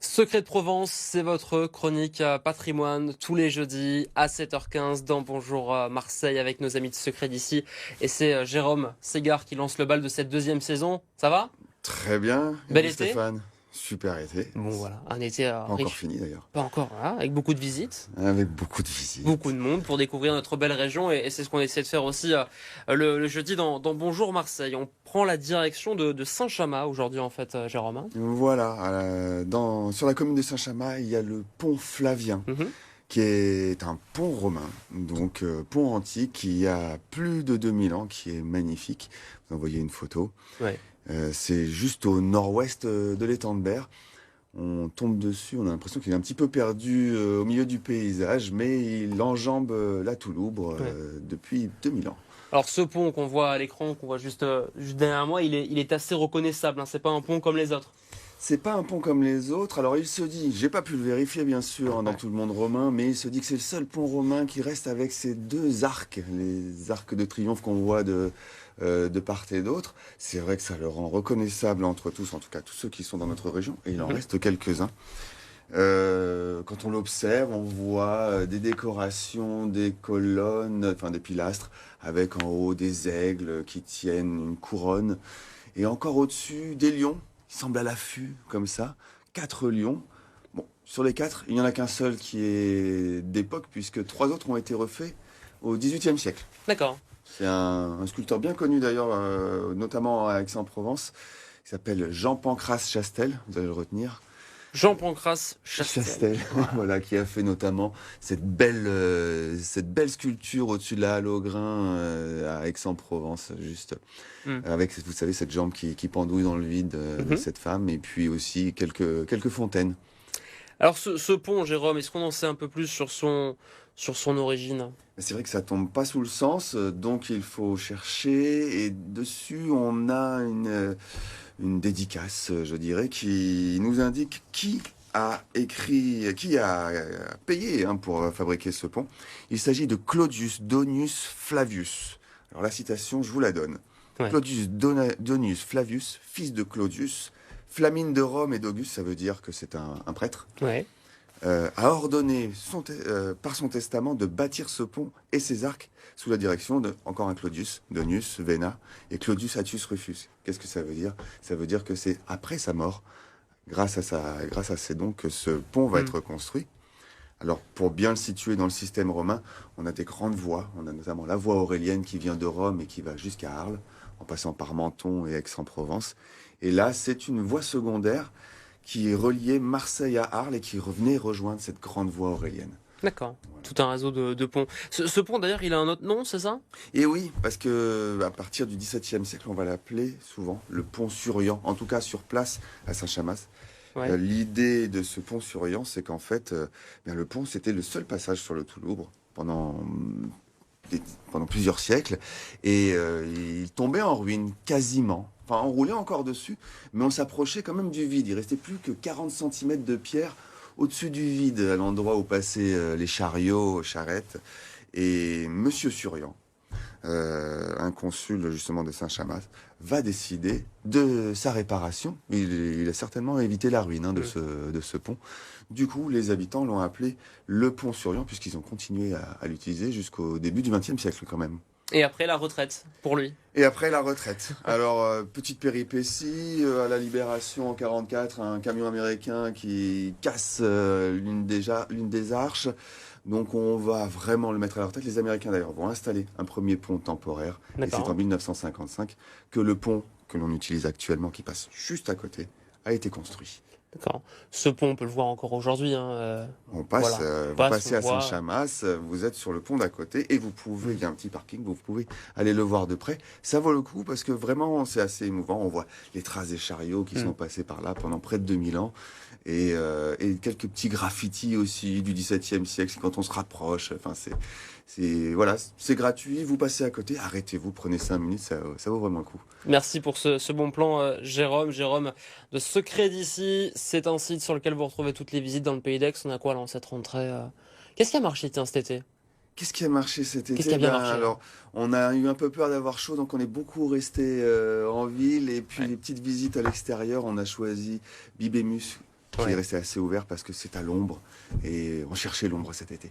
Secret de Provence, c'est votre chronique patrimoine tous les jeudis à 7h15 dans Bonjour Marseille avec nos amis de Secret d'ici. Et c'est Jérôme Ségard qui lance le bal de cette deuxième saison. Ça va? Très bien, et Bel vous été? Stéphane? Super été. Bon voilà, un été Pas encore riche. fini d'ailleurs. Pas encore, voilà, avec beaucoup de visites. Avec beaucoup de Beaucoup visites. de monde pour découvrir notre belle région et c'est ce qu'on essaie de faire aussi le jeudi dans Bonjour Marseille. On prend la direction de Saint-Chamas aujourd'hui en fait, Jérôme, hein. Voilà, sur la commune de Saint-Chamas, il y a le pont Flavien, Mhm. qui est un pont romain, donc pont antique qui a plus de 2000 ans, qui est magnifique. Vous envoyez une photo. Ouais. C'est juste au nord-ouest de l'étang de Berre. On tombe dessus, on a l'impression qu'il est un petit peu perdu au milieu du paysage, mais il enjambe la Touloubre Ouais. depuis 2000 ans. Alors ce pont qu'on voit à l'écran, qu'on voit juste derrière moi, il est assez reconnaissable, hein. C'est pas un pont comme les autres. C'est pas un pont comme les autres. Alors il se dit, j'ai pas pu le vérifier bien sûr dans Ouais. tout le monde romain, mais il se dit que c'est le seul pont romain qui reste avec ces deux arcs, les arcs de triomphe qu'on voit de part et d'autre. C'est vrai que ça le rend reconnaissable entre tous, en tout cas tous ceux qui sont dans notre région, et il en Mhm. reste quelques-uns. Quand on l'observe, on voit des décorations, des colonnes, enfin des pilastres, avec en haut des aigles qui tiennent une couronne, et encore au-dessus des lions. Il semble à l'affût, comme ça. 4 lions. Bon, sur les 4, il n'y en a qu'un seul qui est d'époque, puisque 3 autres ont été refaits au XVIIIe siècle. D'accord. C'est un sculpteur bien connu d'ailleurs, notamment à Aix-en-Provence. Il s'appelle Jean Pancrace Chastel, vous allez le retenir. Jean Pancrace Chastel. Chastel, Voilà. voilà, qui a fait notamment cette belle sculpture au-dessus de la halle au grain à Aix-en-Provence, juste Hmm. avec, vous savez, cette jambe qui pendouille dans le vide de Mhm. cette femme, et puis aussi quelques fontaines. Alors ce pont, Jérôme, est-ce qu'on en sait un peu plus sur son origine? C'est vrai que ça tombe pas sous le sens, donc il faut chercher, et dessus on a une dédicace, je dirais, qui nous indique qui a écrit, qui a payé hein, pour fabriquer ce pont. Il s'agit de Claudius Donius Flavius. Alors la citation, je vous la donne. Ouais. Claudius Donius Flavius, fils de Claudius, Flamine de Rome et d'Auguste, ça veut dire que c'est un prêtre, Ouais. a ordonné par son testament de bâtir ce pont et ses arcs sous la direction de, encore un Claudius, Donius, Vena, et Claudius Atius Rufus. Qu'est-ce que ça veut dire? Ça veut dire que c'est après sa mort, grâce à ses dons, que ce pont va Hmm. être construit. Alors, pour bien le situer dans le système romain, on a des grandes voies. On a notamment la voie aurélienne qui vient de Rome et qui va jusqu'à Arles, en passant par Menton et Aix-en-Provence. Et là, c'est une voie secondaire qui reliait Marseille à Arles et qui revenait rejoindre cette grande voie aurélienne. D'accord. Voilà. Tout un réseau de ponts. Ce pont d'ailleurs, il a un autre nom, c'est ça? Et oui, parce que à partir du XVIIe siècle, on va l'appeler souvent le pont Surian, en tout cas sur place à Saint-Chamas. Ouais. L'idée de ce pont Surian, c'est qu'en fait, le pont, c'était le seul passage sur le Touloubre des- pendant plusieurs siècles, et il tombait en ruine quasiment. Enfin, on roulait encore dessus, mais on s'approchait quand même du vide. Il restait plus que 40 centimètres de pierre au-dessus du vide, à l'endroit où passaient les chariots, charrettes. Et Monsieur Surian, un consul justement de Saint-Chamas, va décider de sa réparation. Il a certainement évité la ruine hein, de, Hmm. de ce pont. Du coup, les habitants l'ont appelé le pont Surian, puisqu'ils ont continué à l'utiliser jusqu'au début du XXe siècle quand même. Et après la retraite, pour lui. Et après la retraite. Alors, petite péripétie, à la Libération en 44, un camion américain qui casse l'une des arches. Donc on va vraiment le mettre à la retraite. Les Américains d'ailleurs vont installer un premier pont temporaire. Et c'est en D'accord. 1955 que le pont que l'on utilise actuellement, qui passe juste à côté, a été construit. D'accord. Ce pont, on peut le voir encore aujourd'hui, hein, On passe, voilà. On vous passe, on passez à voit. Saint-Chamas, vous êtes sur le pont d'à côté et vous pouvez, il y a un petit parking, vous pouvez aller le voir de près. Ça vaut le coup parce que vraiment c'est assez émouvant. On voit les traces des chariots qui Hmm. sont passés par là pendant près de 2000 ans et quelques petits graffitis aussi du XVIIe siècle quand on se rapproche. Enfin, voilà, c'est gratuit, vous passez à côté, arrêtez-vous, prenez 5 minutes, ça vaut vraiment le coup. Merci pour ce bon plan, Jérôme. Jérôme de Secret d'ici. C'est un site sur lequel vous retrouvez toutes les visites dans le Pays d'Aix. On a quoi là en cette rentrée? Qu'est-ce qui a marché tiens, cet été? Qu'est-ce qui a marché cet Qu'est-ce qui été? a bien marché là? Alors, on a eu un peu peur d'avoir chaud, donc on est beaucoup resté en ville. Et puis, Ouais. les petites visites à l'extérieur, on a choisi Bibémus, qui Ouais. est resté assez ouvert parce que c'est à l'ombre et on cherchait l'ombre cet été.